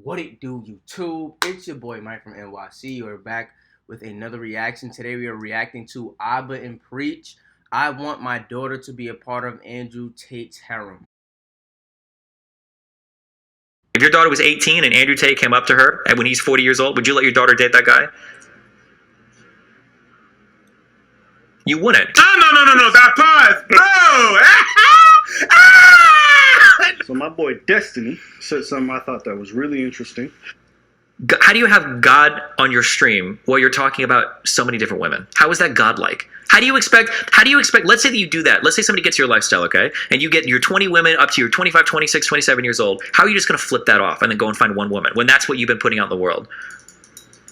What it do, YouTube? It's your boy Mike from NYC. We're back with another reaction. Today we are reacting to Abba and Preach. I want my daughter to be a part of Andrew Tate's harem. If your daughter was 18 and Andrew Tay came up to her and when he's 40 years old, would you let your daughter date that guy? You wouldn't. Oh, no, that pause. Bro! So my boy Destiny said something I thought that was really interesting. How do you have God on your stream while you're talking about so many different women? How is that godlike? How do you expect, let's say that you do that. Let's say somebody gets your lifestyle, okay? And you get your 20 women up to your 25, 26, 27 years old. How are you just going to flip that off and then go and find one woman when that's what you've been putting out in the world?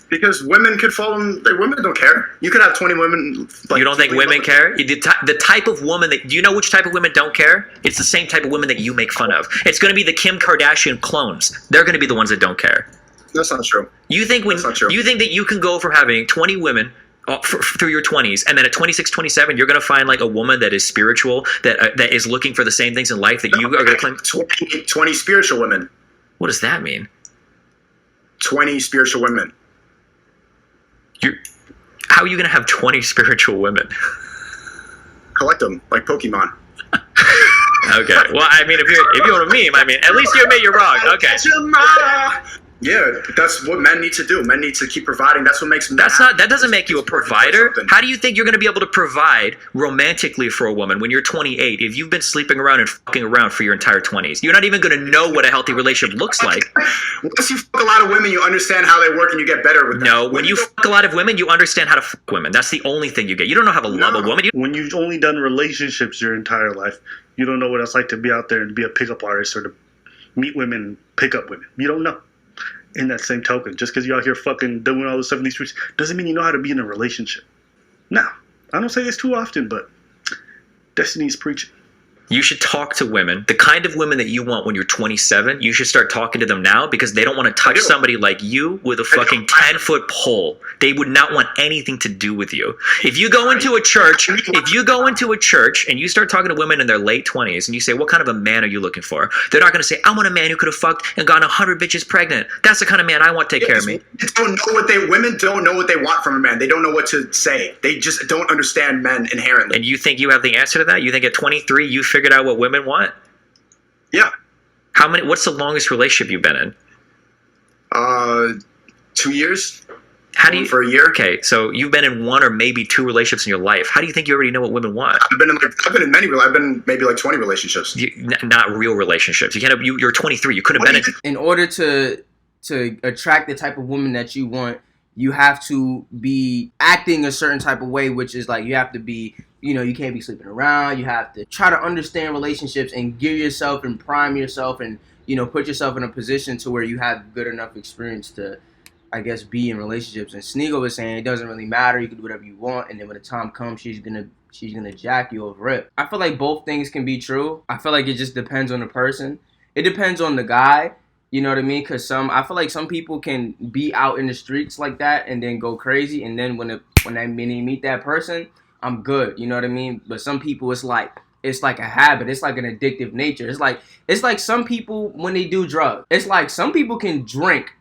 Because women could fall in, women don't care. You could have 20 women. You don't think women care? The type of woman that, do you know which type of women don't care? It's the same type of women that you make fun of. It's going to be the Kim Kardashian clones. They're going to be the ones that don't care. That's not true. You think you think that you can go from having 20 women through your 20s, and then at 26, 27, you're going to find like a woman that is spiritual, that is looking for the same things in life that you are going to claim? 20 spiritual women. What does that mean? 20 spiritual women. How are you going to have 20 spiritual women? Collect them like Pokemon. Okay. Well, I mean, if you want a meme, I mean, at least you admit you're wrong. Okay. Yeah, that's what men need to do. Men need to keep providing. That's what makes men. That doesn't make you a provider. How do you think you're going to be able to provide romantically for a woman when you're 28 if you've been sleeping around and fucking around for your entire 20s? You're not even going to know what a healthy relationship looks like. Once you fuck a lot of women, you understand how they work and you get better with them. No, when you fuck a lot of women, you understand how to fuck women. That's the only thing you get. You don't know how to love a woman. When you've only done relationships your entire life, you don't know what it's like to be out there and be a pickup artist or to meet women and pick up women. You don't know. In that same token, just because you're out here fucking doing all this stuff in these streets doesn't mean you know how to be in a relationship. Now, I don't say this too often, but Destiny's preaching. You should talk to women, the kind of women that you want when you're 27. You should start talking to them now because they don't want to touch somebody like you with a fucking 10-foot pole. They would not want anything to do with you. If you go into a church, and you start talking to women in their late 20s and you say, what kind of a man are you looking for? They're not going to say, I want a man who could have fucked and gotten 100 bitches pregnant. That's the kind of man I want to take care of me. Women don't know what they want from a man. They don't know what to say. They just don't understand men inherently. And you think you have the answer to that? You think at 23 you figured out what women want? Yeah. What's the longest relationship you've been in? 2 years. For a year? Okay, so you've been in one or maybe two relationships in your life. How do you think you already know what women want? I've been in many. I've been maybe like 20 relationships. Not real relationships. You're 23. You could have been in order to attract the type of woman that you want, you have to be acting a certain type of way, which is like you have to be, you can't be sleeping around. You have to try to understand relationships and gear yourself and prime yourself and, put yourself in a position to where you have good enough experience to, I guess, be in relationships. And Sneako was saying it doesn't really matter. You can do whatever you want. And then when the time comes, she's gonna jack you over it. I feel like both things can be true. I feel like it just depends on the person. It depends on the guy. You know what I mean? Because I feel like some people can be out in the streets like that and then go crazy. And then when they meet that person, I'm good. You know what I mean? But some people, it's like a habit. It's like an addictive nature. It's like some people when they do drugs. It's like some people can drink.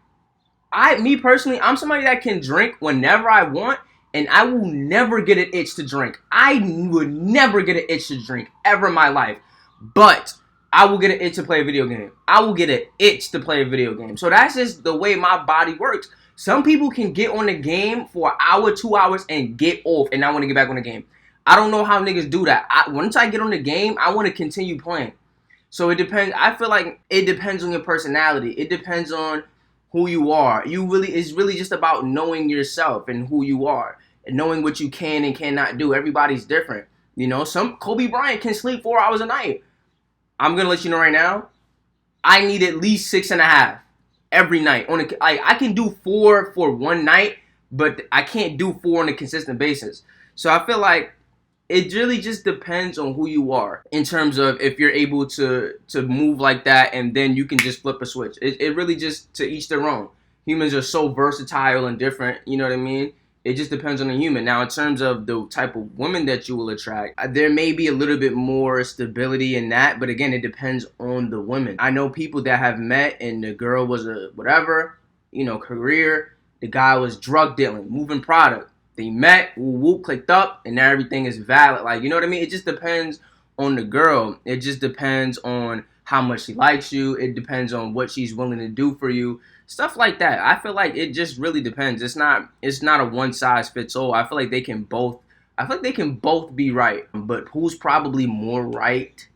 Me personally, I'm somebody that can drink whenever I want, and I will never get an itch to drink. I would never get an itch to drink ever in my life. But I will get an itch to play a video game. I will get an itch to play a video game. So that's just the way my body works. Some people can get on the game for an hour, 2 hours, and get off, and I want to get back on the game. I don't know how niggas do that. Once I get on the game, I want to continue playing. So it depends. I feel like it depends on your personality. It depends on who you are. It's really just about knowing yourself and who you are and knowing what you can and cannot do. Everybody's different. Some Kobe Bryant can sleep 4 hours a night. I'm gonna let you know right now, I need at least 6.5 every night. I can do 4 for one night, but I can't do 4 on a consistent basis. So I feel like it really just depends on who you are in terms of if you're able to move like that and then you can just flip a switch. It really just to each their own. Humans are so versatile and different, you know what I mean? It just depends on the human. Now, in terms of the type of woman that you will attract, there may be a little bit more stability in that, but again, it depends on the woman. I know people that have met and the girl was a whatever, career. The guy was drug dealing, moving product. They met, whoop, clicked up, and now everything is valid. Like, you know what I mean? It just depends on the girl. It just depends on how much she likes you. It depends on what she's willing to do for you. Stuff like that. I feel like it just really depends. It's not a one size fits all. I feel like they can both be right. But who's probably more right?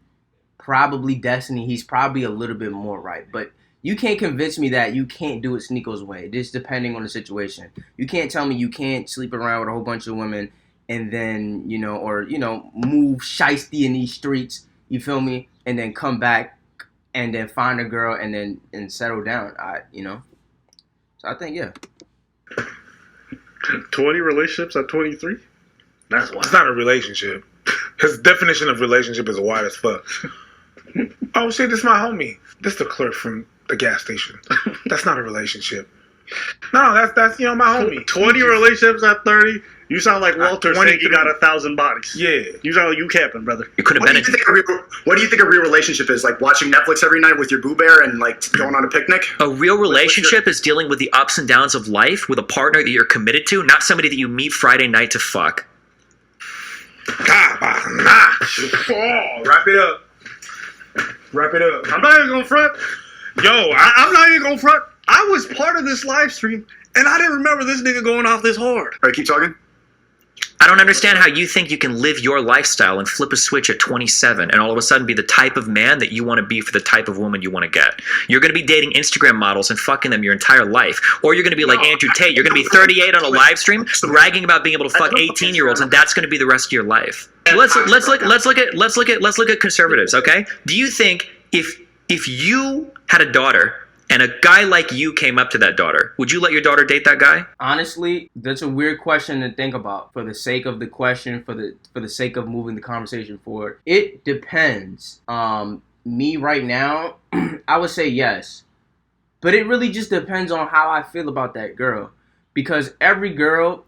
Probably Destiny. He's probably a little bit more right. But you can't convince me that you can't do it Sneako's way. Just depending on the situation. You can't tell me you can't sleep around with a whole bunch of women and then, move shiesty in these streets, you feel me? And then come back and then find a girl and settle down. So I think, yeah. 20 relationships at 23? That's wild. It's not a relationship. His definition of relationship is wide as fuck. Oh shit, this is my homie. This is the clerk from the gas station. That's not a relationship. No, that's my homie. 20 relationships at 30? You sound like Walter saying you got 1,000 bodies. Yeah. You sound like you camping, brother. You could have been What do you think a real relationship is? Like watching Netflix every night with your boo bear and like going on a picnic? a real relationship is dealing with the ups and downs of life with a partner that you're committed to, not somebody that you meet Friday night to fuck. Wrap it up. Wrap it up. I'm not even going to front. I'm not even going to front. I was part of this live stream, and I didn't remember this nigga going off this hard. All right, keep talking. I don't understand how you think you can live your lifestyle and flip a switch at 27 and all of a sudden be the type of man that you want to be for the type of woman you want to get. You're going to be dating Instagram models and fucking them your entire life. Or you're going to be like Andrew Tay. You're going to be 38 on a live stream bragging about being able to fuck 18-year-olds, and that's going to be the rest of your life. Let's look at conservatives, okay? Do you think if you had a daughter and a guy like you came up to that daughter, would you let your daughter date that guy? Honestly, that's a weird question to think about. For the sake of the question, for the sake of moving the conversation forward, it depends. Me right now, I would say yes, but it really just depends on how I feel about that girl, because everybody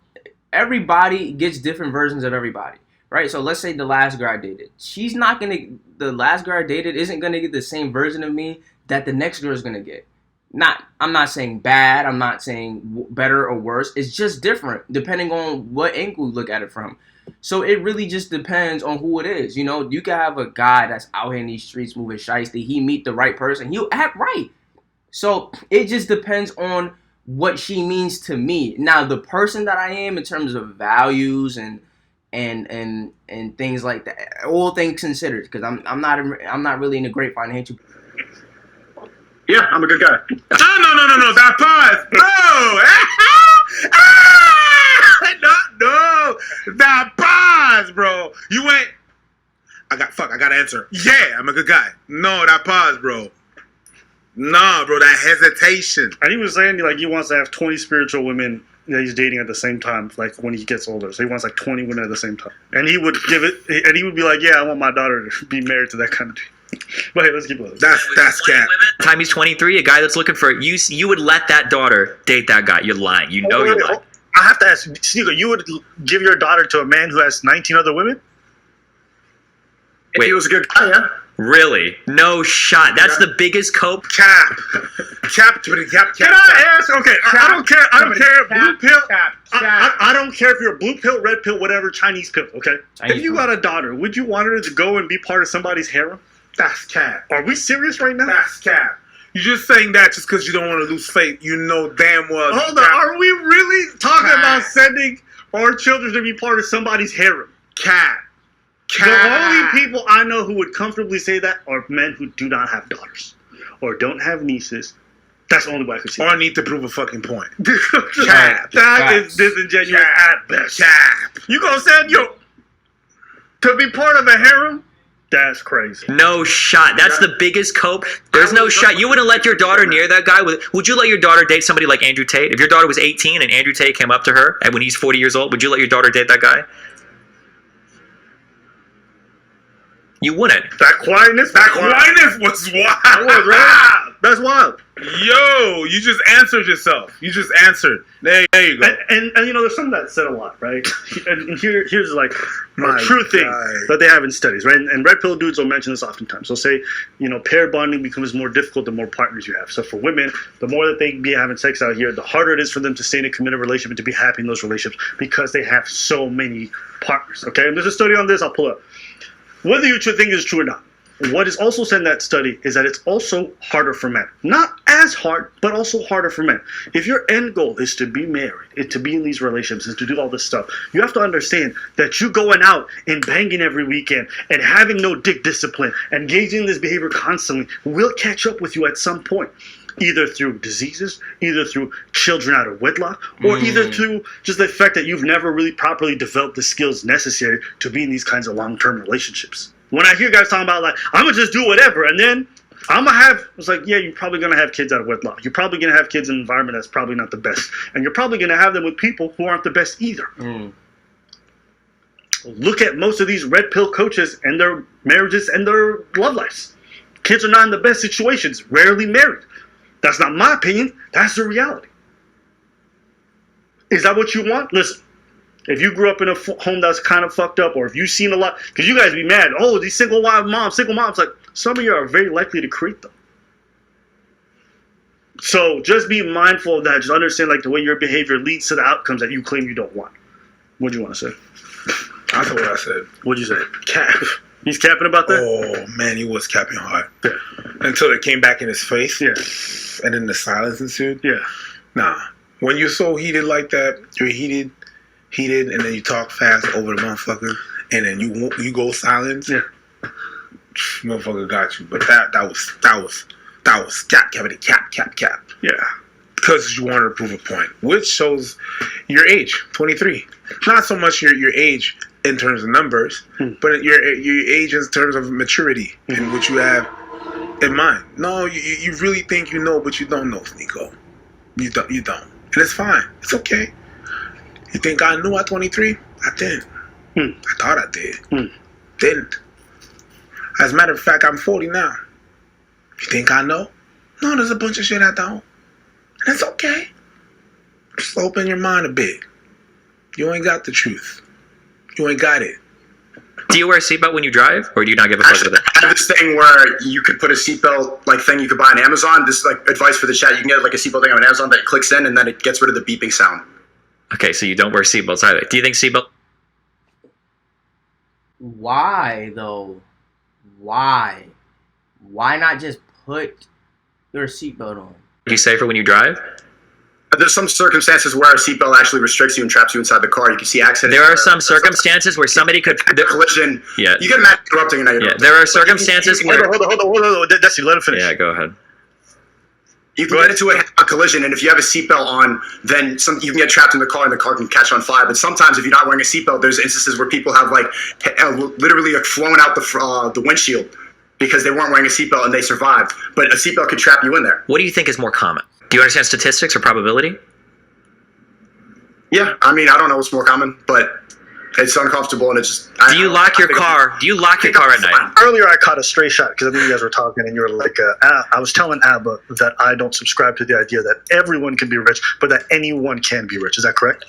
gets different versions of everybody, right? So let's say the last girl I dated, the last girl I dated isn't gonna get the same version of me that the next girl is gonna get. I'm not saying bad. I'm not saying better or worse. It's just different depending on what angle you look at it from. So it really just depends on who it is. You can have a guy that's out here in these streets moving shiesty. He meet the right person, he'll act right. So it just depends on what she means to me. Now, the person that I am in terms of values and things like that, all things considered, because I'm not really in a great financial. Yeah, I'm a good guy. No. That pause. No. That pause, bro. You went. I got to answer. Yeah, I'm a good guy. No, that pause, bro. Nah, bro, that hesitation. And he was saying like he wants to have 20 spiritual women that he's dating at the same time, like when he gets older. So he wants like 20 women at the same time. And he would be like, yeah, I want my daughter to be married to that kind of dude. But hey, let's keep going. That's cat. Time he's 23, a guy that's looking for you would let that daughter date that guy. You're lying. You're lying. I have to ask, Sneako, you would give your daughter to a man who has 19 other women? If he was a good guy, yeah. Really? No shot. That's the biggest cope. Cap. Can I ask? Okay, I don't care. Blue pill. I don't care if you're a blue pill, red pill, whatever, Chinese pill. Okay. If you got a daughter, would you want her to go and be part of somebody's harem? That's cap. Are we serious right now? That's cap. You're just saying that just because you don't want to lose faith. You know damn well. Hold on. Are we really talking about sending our children to be part of somebody's harem? Cap. The only people I know who would comfortably say that are men who do not have daughters or don't have nieces. That's the only way I could see. Or I need to prove a fucking point. Cap. That is disingenuous at best. Cap. You gonna send to be part of a harem? That's crazy. No shot. That's the biggest cope. There's no shot. You wouldn't let your daughter near that guy? Would you let your daughter date somebody like Andrew Tate? If your daughter was 18 and Andrew Tate came up to her and when he's 40 years old, would you let your daughter date that guy? You wouldn't. That quietness was wild. Right? That's wild. Yo, you just answered yourself. You just answered. There you go. And you know, there's something that said a lot, right? And here's like My a true thing God. that they have in studies, right? And red pill dudes will mention this oftentimes. They'll say, you know, pair bonding becomes more difficult the more partners you have. So for women, the more that they be having sex out here, the harder it is for them to stay in a committed relationship and to be happy in those relationships because they have so many partners. Okay, and there's a study on this. I'll pull up. Whether you think is true or not, what is also said in that study is that it's also harder for men. Not as hard, but also harder for men. If your end goal is to be married, to be in these relationships, and to do all this stuff, you have to understand that you going out and banging every weekend and having no dick discipline, engaging in this behavior constantly will catch up with you at some point. Either through diseases, either through children out of wedlock, or either through just the fact that you've never really properly developed the skills necessary to be in these kinds of long-term relationships. When I hear guys talking about, like, I'm going to just do whatever, and then I'm going to have, it's like, yeah, you're probably going to have kids out of wedlock. You're probably going to have kids in an environment that's probably not the best. And you're probably going to have them with people who aren't the best either. Look at most of these red pill coaches and their marriages and their love lives. Kids are not in the best situations, rarely married. That's not my opinion. That's the reality. Is that what you want? Listen, if you grew up in a home that's kind of fucked up, or if you've seen a lot, because you guys be mad, oh, these single moms, like, some of you are very likely to create them. So just be mindful of that. Just understand, like, the way your behavior leads to the outcomes that you claim you don't want. What'd you want to say? I said what I said. What'd you say? Cap. He's capping about that? Oh, man, he was capping hard. Yeah. Until it came back in his face. Yeah. And then the silence ensued. Yeah. Nah. When you're so heated like that, you're heated, and then you talk fast over the motherfucker, and then you go silent. Yeah. Motherfucker got you. But that was cap. Yeah. Because you wanted to prove a point, which shows your age, 23. Not so much your age in terms of numbers, but your age in terms of maturity and what you have in mind. No, you really think you know, but you don't know, Sneako. You don't. And it's fine. It's okay. You think I knew at 23? I didn't. I thought I did. Didn't. As a matter of fact, I'm 40 now. You think I know? No, there's a bunch of shit I don't. And it's okay. Just open your mind a bit. You ain't got the truth. You ain't got it. Do you wear a seatbelt when you drive, or do you not give a fuck with it? I have this thing where you could put a seatbelt like thing you could buy on Amazon. This is like advice for the chat. You can get like a seatbelt thing on Amazon that clicks in and then it gets rid of the beeping sound. Okay, so you don't wear seatbelts either. Do you think seatbelt? Why though? Why? Why not just put your seatbelt on? Are you safer when you drive? There's some circumstances where a seatbelt actually restricts you and traps you inside the car. You can see accidents. There are some circumstances where somebody could collision. Yeah. You get mad interrupting and now you're There are circumstances where. Hold on. Destiny, let him finish. Yeah, go ahead. You can get into a collision, and if you have a seatbelt on, then you can get trapped in the car, and the car can catch on fire. But sometimes, if you're not wearing a seatbelt, there's instances where people have like literally flown out the windshield because they weren't wearing a seatbelt and they survived. But a seatbelt could trap you in there. What do you think is more common? Do you understand statistics or probability? Yeah, I mean, I don't know what's more common, but it's uncomfortable and it's just. Do you lock your car? Do you lock your car at night? Earlier, I caught a stray shot because I think you guys were talking, and you were like, I was telling Abba that I don't subscribe to the idea that everyone can be rich, but that anyone can be rich. Is that correct?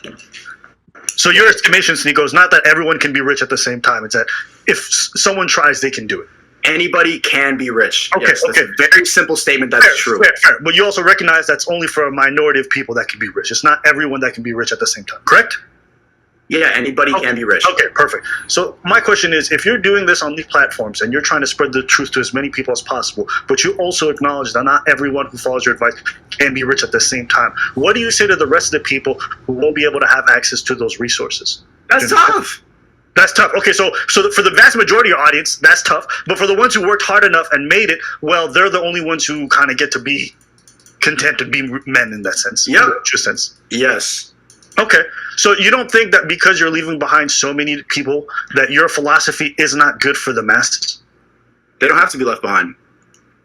So your estimation, Sneako, is not that everyone can be rich at the same time. It's that if someone tries, they can do it. Anybody can be rich. Okay, yes, that's okay. a very simple statement. That's true. Fair. But you also recognize that's only for a minority of people that can be rich. It's not everyone that can be rich at the same time. Correct? Yeah, anybody can be rich. Okay, perfect. So my question is, if you're doing this on these platforms and you're trying to spread the truth to as many people as possible, but you also acknowledge that not everyone who follows your advice can be rich at the same time, what do you say to the rest of the people who won't be able to have access to those resources? That's tough. That's tough. Okay, so for the vast majority of your audience, that's tough. But for the ones who worked hard enough and made it, well, they're the only ones who kind of get to be content to be men in that sense. Yeah. True sense. Yes. Okay, so you don't think that because you're leaving behind so many people that your philosophy is not good for the masses? They don't have to be left behind.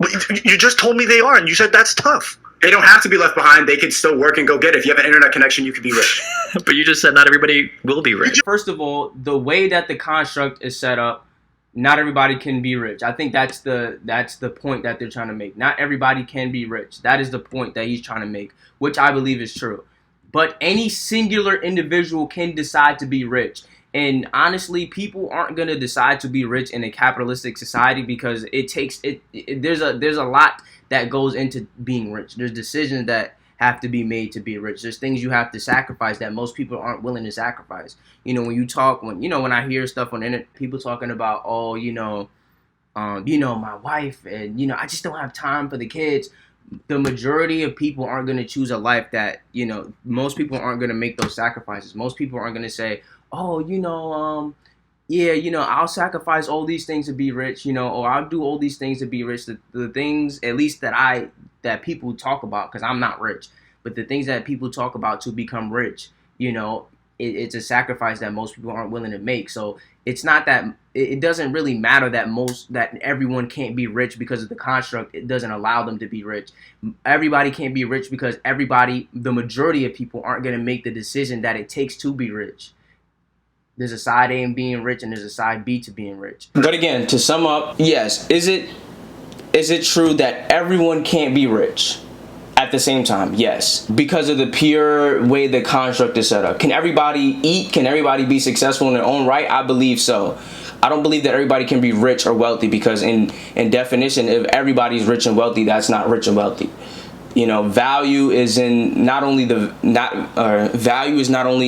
But you just told me they are, and you said that's tough. They don't have to be left behind. They can still work and go get it. If you have an internet connection, you could be rich. But you just said not everybody will be rich. First of all, the way that the construct is set up, Not everybody can be rich. I think that's the point that they're trying to make. Not everybody can be rich. That is the point that he's trying to make, which I believe is true. But any singular individual can decide to be rich. And honestly, people aren't going to decide to be rich in a capitalistic society because there's a lot that goes into being rich. There's decisions that have to be made to be rich. There's things you have to sacrifice that most people aren't willing to sacrifice. When I hear stuff on the internet, people talking about, my wife, and I just don't have time for the kids. The majority of people aren't going to choose a life that, most people aren't going to make those sacrifices. Most people aren't going to say, I'll sacrifice all these things to be rich, or I'll do all these things to be rich. The things, at least that people talk about, because I'm not rich, but the things that people talk about to become rich, it's a sacrifice that most people aren't willing to make. So it's not that it doesn't really matter that everyone can't be rich because of the construct. It doesn't allow them to be rich. Everybody can't be rich because the majority of people aren't going to make the decision that it takes to be rich. There's a side A in being rich, and there's a side B to being rich. But again, to sum up, yes, is it true that everyone can't be rich at the same time? Yes, because of the pure way the construct is set up. Can everybody eat? Can everybody be successful in their own right? I believe so. I don't believe that everybody can be rich or wealthy, because in definition, if everybody's rich and wealthy, that's not rich and wealthy. Value is not only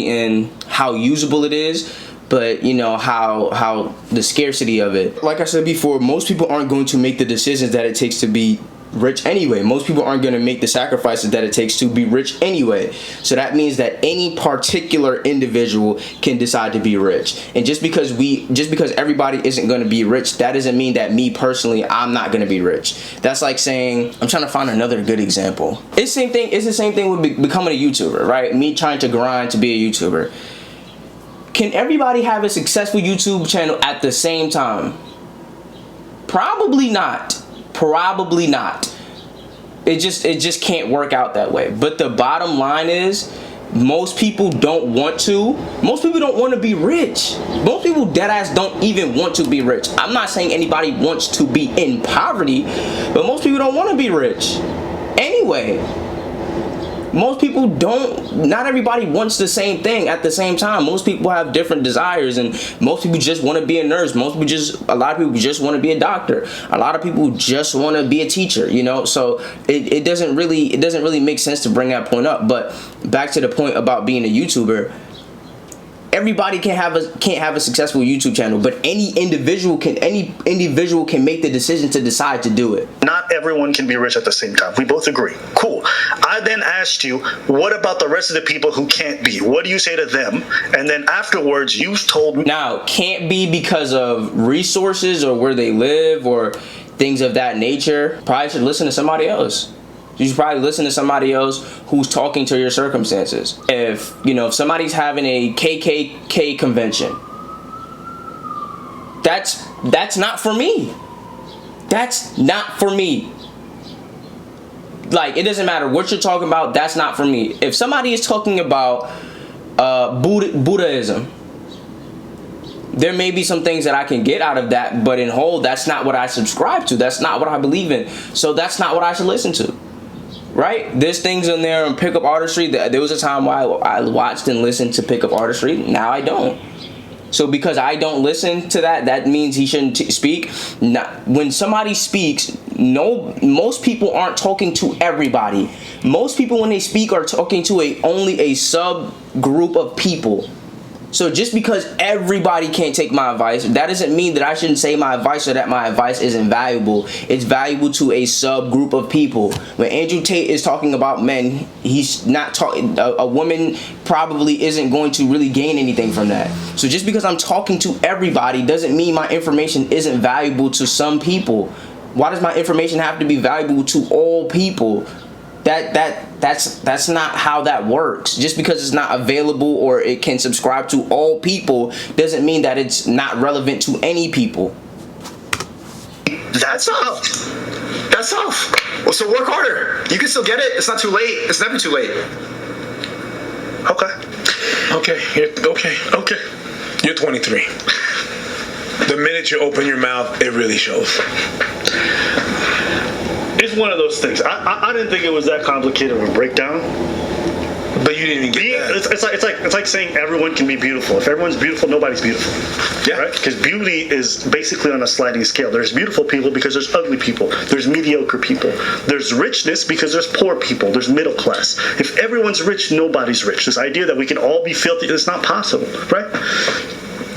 in how usable it is, but how the scarcity of it. Like I said before, most people aren't going to make the decisions that it takes to be rich anyway. Most people aren't going to make the sacrifices that it takes to be rich anyway. So that means that any particular individual can decide to be rich. And just because everybody isn't going to be rich, that doesn't mean that me personally, I'm not going to be rich. That's like saying, I'm trying to find another good example. It's the same thing with becoming a YouTuber, right? Me trying to grind to be a YouTuber. Can everybody have a successful YouTube channel at the same time? Probably not. It just can't work out that way. But the bottom line is, most people don't want to. Most people don't want to be rich. Most people deadass don't even want to be rich. I'm not saying anybody wants to be in poverty, but most people don't want to be rich. Anyway, most people not everybody wants the same thing at the same time. Most people have different desires, and most people just want to be a nurse. A lot of people just want to be a doctor. A lot of people just want to be a teacher, so it doesn't really make sense to bring that point up. But back to the point about being a YouTuber, everybody can't have a successful YouTube channel, but any individual can make the decision to decide to do it. Not everyone can be rich at the same time. We both agree. Cool. I then asked you, what about the rest of the people who can't be? What do you say to them? And then afterwards, you told me. Now, can't be because of resources or where they live or things of that nature. Probably should listen to somebody else. You should probably listen to somebody else who's talking to your circumstances. If somebody's having a KKK convention, that's not for me. That's not for me. Like, it doesn't matter what you're talking about. That's not for me. If somebody is talking about Buddhism, there may be some things that I can get out of that, but in whole, that's not what I subscribe to. That's not what I believe in. So that's not what I should listen to. Right? There's things in there on pickup artistry. There was a time where I watched and listened to pickup artistry. Now I don't. So because I don't listen to that means he shouldn't speak. When somebody speaks, most people aren't talking to everybody. Most people, when they speak, are talking to only a subgroup of people. So just because everybody can't take my advice, that doesn't mean that I shouldn't say my advice or that my advice isn't valuable. It's valuable to a subgroup of people. When Andrew Tay is talking about men, he's not talking. A woman probably isn't going to really gain anything from that. So just because I'm talking to everybody doesn't mean my information isn't valuable to some people. Why does my information have to be valuable to all people? That's not how that works. Just because it's not available or it can subscribe to all people doesn't mean that it's not relevant to any people. That's tough. That's tough. Well, so work harder. You can still get it. It's not too late. It's never too late. Okay. Okay. You're 23. The minute you open your mouth, it really shows. It's one of those things. I didn't think it was that complicated of a breakdown. But you didn't even get that. It's like saying everyone can be beautiful. If everyone's beautiful, nobody's beautiful. Yeah. Right? Because beauty is basically on a sliding scale. There's beautiful people because there's ugly people. There's mediocre people. There's richness because there's poor people. There's middle class. If everyone's rich, nobody's rich. This idea that we can all be filthy, it's not possible, right?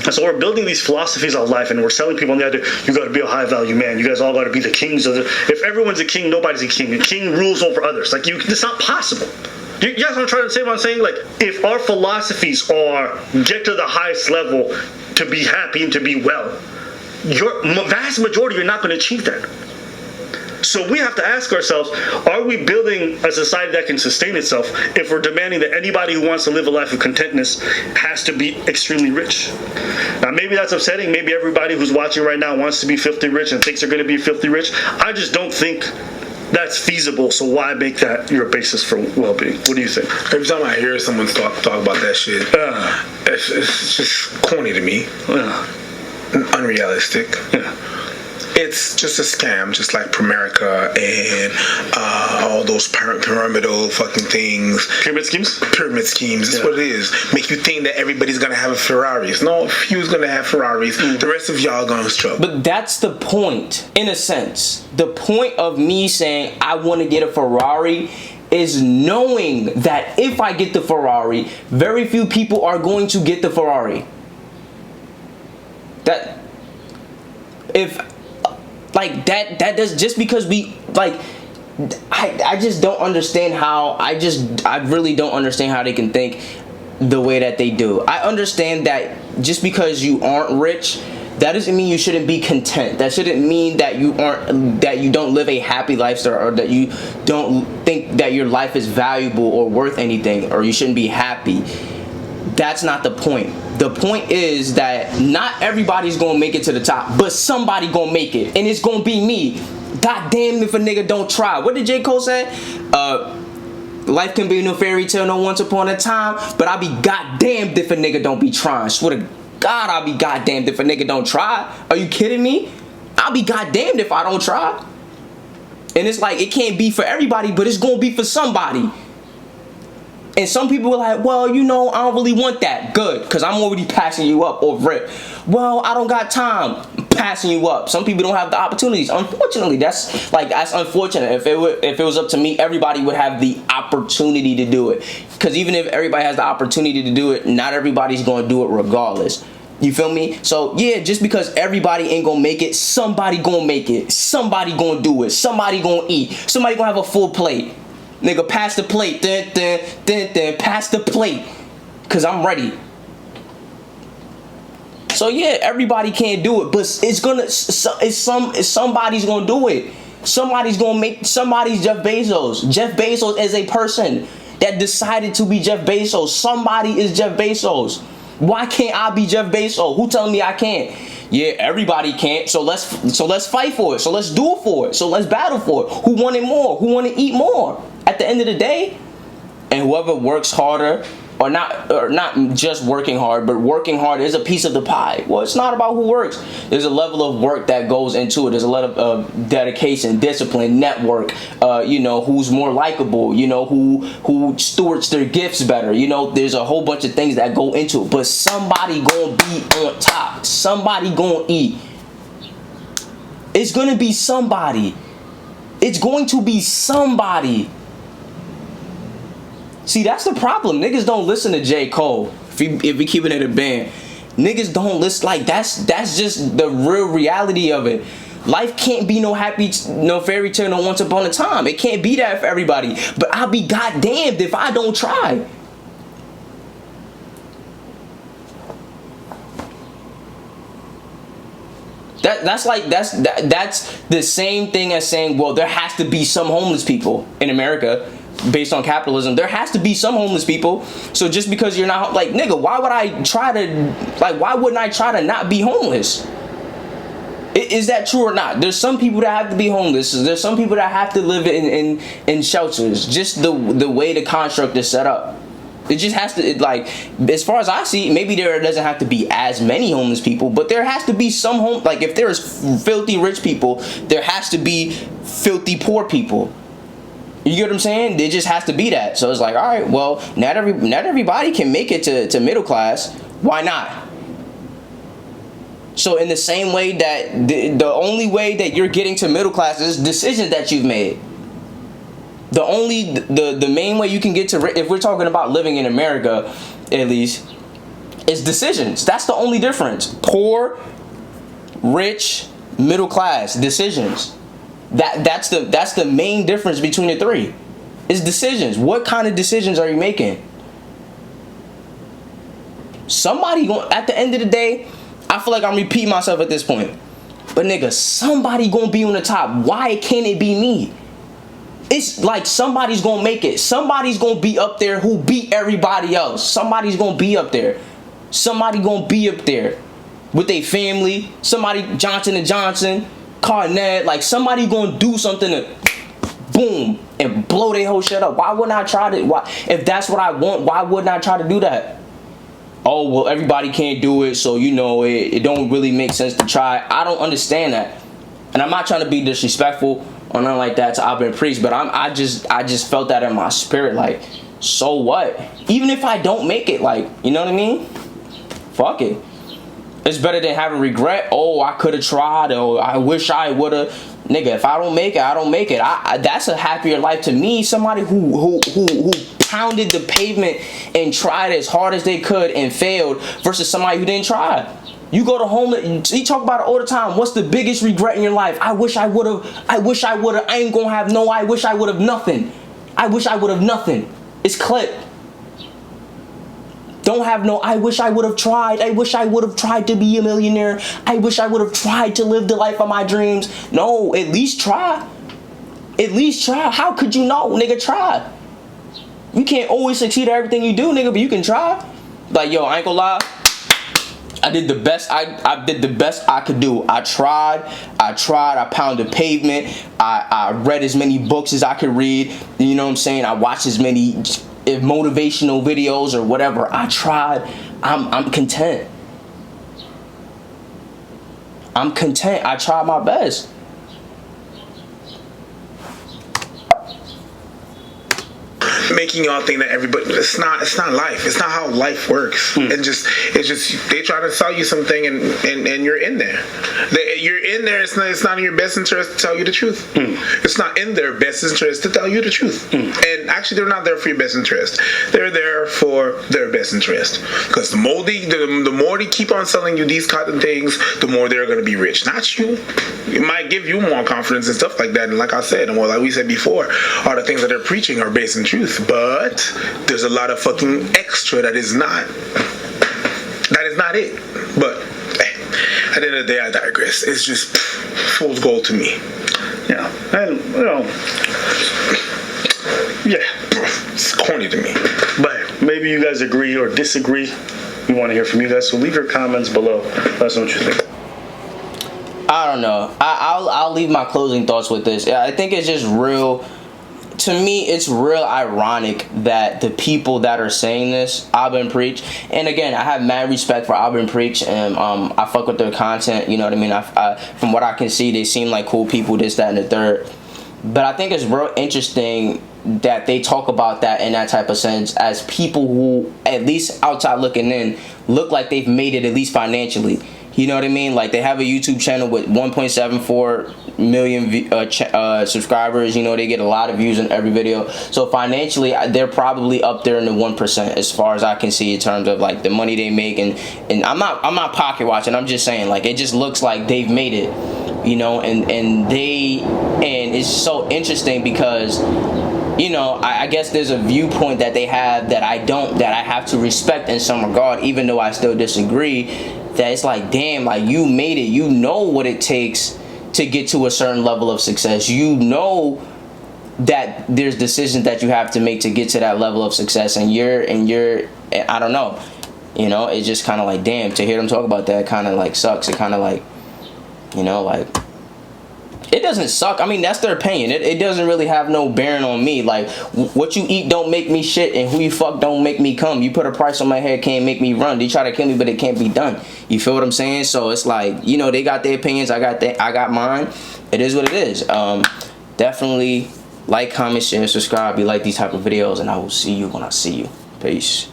And so we're building these philosophies of life, and we're selling people on the idea, you got to be a high-value man. You guys all got to be the kings of the... If everyone's a king, nobody's a king. A king rules over others. Like, it's not possible. You guys are trying to say what I'm saying? Like, if our philosophies are get to the highest level to be happy and to be well, your vast majority, you're not going to achieve that. So we have to ask ourselves, are we building a society that can sustain itself if we're demanding that anybody who wants to live a life of contentness has to be extremely rich? Now, maybe that's upsetting. Maybe everybody who's watching right now wants to be filthy rich and thinks they're going to be filthy rich. I just don't think that's feasible, so why make that your basis for well-being? What do you think? Every time I hear someone talk about that shit, it's just corny to me. Unrealistic. Yeah. It's just a scam, just like Primerica and all those pyramidal fucking things. Pyramid schemes? Pyramid schemes. That's what it is. Make you think that everybody's gonna have a Ferraris. No, a few's gonna have Ferraris. The rest of y'all gonna struggle. But that's the point, in a sense. The point of me saying I want to get a Ferrari is knowing that if I get the Ferrari, very few people are going to get the Ferrari. That if like that does, just because we like, I just don't understand how, I really don't understand how they can think the way that they do. I understand that just because you aren't rich, that doesn't mean you shouldn't be content. That shouldn't mean that you don't live a happy lifestyle, or that you don't think that your life is valuable or worth anything, or you shouldn't be happy. That's not the point. The point is that not everybody's gonna make it to the top, but somebody gonna make it, and it's gonna be me. God damn if a nigga don't try. What did J. Cole say? Life can be no fairy tale, no once upon a time, but I'll be goddamned if a nigga don't be trying. Swear to God, I'll be goddamned if a nigga don't try. Are you kidding me? I'll be goddamned if I don't try. And it's like, it can't be for everybody, but it's gonna be for somebody. And some people are like, well, you know, I don't really want that. Good, because I'm already passing you up over it. Well, I don't got time. I'm passing you up. Some people don't have the opportunities. Unfortunately, that's unfortunate. If it was up to me, everybody would have the opportunity to do it. Because even if everybody has the opportunity to do it, not everybody's going to do it regardless. You feel me? So, yeah, just because everybody ain't going to make it, somebody going to make it. Somebody going to do it. Somebody going to eat. Somebody going to have a full plate. Nigga, pass the plate. Pass the plate. Because I'm ready. So, yeah, everybody can't do it. But somebody's going to do it. Somebody's Jeff Bezos. Jeff Bezos is a person that decided to be Jeff Bezos. Somebody is Jeff Bezos. Why can't I be Jeff Bezos? Who telling me I can't? Yeah, everybody can't. So let's fight for it. So let's do it for it. So let's battle for it. Who wanted more? Who want to eat more? At the end of the day, and whoever works harder, or not just working hard, but working hard is a piece of the pie. Well, it's not about who works. There's a level of work that goes into it. There's a lot of dedication, discipline, network. Who's more likable. Who stewards their gifts better. There's a whole bunch of things that go into it. But somebody gonna be on top. Somebody gonna eat. It's gonna be somebody. It's going to be somebody. See, that's the problem. Niggas don't listen to J. Cole. If we keep it in a band, niggas don't listen. Like, that's just the real reality of it. Life can't be no fairy tale, no once upon a time. It can't be that for everybody. But I'll be goddamned if I don't try. That's the same thing as saying, well, there has to be some homeless people in America based on capitalism. There has to be some homeless people. So just because you're not, like, nigga, why wouldn't I try to not be homeless? Is that true or not? There's some people that have to be homeless. There's some people that have to live in shelters. Just the way the construct is set up. It just has to, like, as far as I see, maybe there doesn't have to be as many homeless people, but there has to be some like, if there's filthy rich people, there has to be filthy poor people. You get what I'm saying? There just has to be that. So it's like, all right, well, not everybody can make it to middle class. Why not? So in the same way that the only way that you're getting to middle class is decisions that you've made. The main way you can get to, if we're talking about living in America, at least, is decisions. That's the only difference. Poor, rich, middle class, decisions. That's the main difference between the three. Is decisions. What kind of decisions are you making? Somebody at the end of the day, I feel like I'm repeating myself at this point. But nigga, somebody gonna be on the top. Why can't it be me? It's like somebody's gonna make it. Somebody's gonna be up there who beat everybody else. Somebody's gonna be up there. Somebody gonna be up there with their family. Somebody, Johnson & Johnson, Carnet, like somebody gonna do something to boom and blow their whole shit up. Why wouldn't I try to? Why, if that's what I want, why wouldn't I try to do that? Oh, well, everybody can't do it, so you know it don't really make sense to try. I don't understand that. And I'm not trying to be disrespectful or nothing like that to I've Preach, but I just felt that in my spirit, like, so what? Even if I don't make it, like, you know what I mean? Fuck it. It's better than having regret. Oh, I could have tried. Oh, I wish I would have. Nigga, if I don't make it, I don't make it. That's a happier life to me. Somebody who pounded the pavement and tried as hard as they could and failed versus somebody who didn't try. You go to homeless, you talk about it all the time. What's the biggest regret in your life? I wish I would have. I wish I would have. I ain't gonna have no. I wish I would have nothing. I wish I would have nothing. It's clip. Don't have no, I wish I would have tried. I wish I would have tried to be a millionaire. I wish I would have tried to live the life of my dreams. No, at least try. At least try. How could you know, nigga? Try. You can't always succeed at everything you do, nigga, but you can try. Like, yo, I ain't gonna lie. I did the best. I did the best I could do. I tried. I pounded pavement. I read as many books as I could read. You know what I'm saying? I watched as many motivational videos or whatever. I tried. I'm content. I'm content. I tried my best. Making y'all think that everybody, it's not life. It's not how life works. It's just they try to sell you something and you're in there. You're in there. It's not in your best interest to tell you the truth. It's not in their best interest to tell you the truth. And actually, they're not there for your best interest. They're there for their best interest. Because the more they keep on selling you these kind of things, the more they're going to be rich. Not you. It might give you more confidence and stuff like that. And like I said, and like we said before, all the things that they're preaching are based in truth. But there's a lot of fucking extra that is not it. But at the end of the day, I digress. It's just fool's gold to me. Yeah, and you know, yeah, it's corny to me. But maybe you guys agree or disagree. We want to hear from you guys, so leave your comments below. Let us know what you think. I don't know. I'll leave my closing thoughts with this. I think it's just real. To me, it's real ironic that the people that are saying this, I've Preach, and again, I have mad respect for I've Preach, and I fuck with their content. You know what I mean? From what I can see, they seem like cool people, this, that, and the third. But I think it's real interesting that they talk about that in that type of sense as people who, at least outside looking in, look like they've made it at least financially. You know what I mean? Like, they have a YouTube channel with 1.74 million subscribers. You know, they get a lot of views on every video. So financially, they're probably up there in the 1% as far as I can see in terms of like the money they make. And I'm not pocket watching. I'm just saying, like, it just looks like they've made it. You know, and it's so interesting because, you know, I guess there's a viewpoint that they have that I have to respect in some regard, even though I still disagree. That it's like, damn, like, you made it. You know what it takes to get to a certain level of success. You know that there's decisions that you have to make to get to that level of success, and you're I don't know, you know, it's just kind of like, damn, to hear them talk about that kind of like sucks. It kind of like, you know, like, It doesn't suck. I mean, that's their opinion. It doesn't really have no bearing on me. Like, what you eat don't make me shit, and who you fuck don't make me come. You put a price on my head, can't make me run. They try to kill me, but it can't be done. You feel what I'm saying? So it's like, you know, they got their opinions. I got mine. It is what it is. Definitely like, comment, share, subscribe. You like these type of videos, and I will see you when I see you. Peace.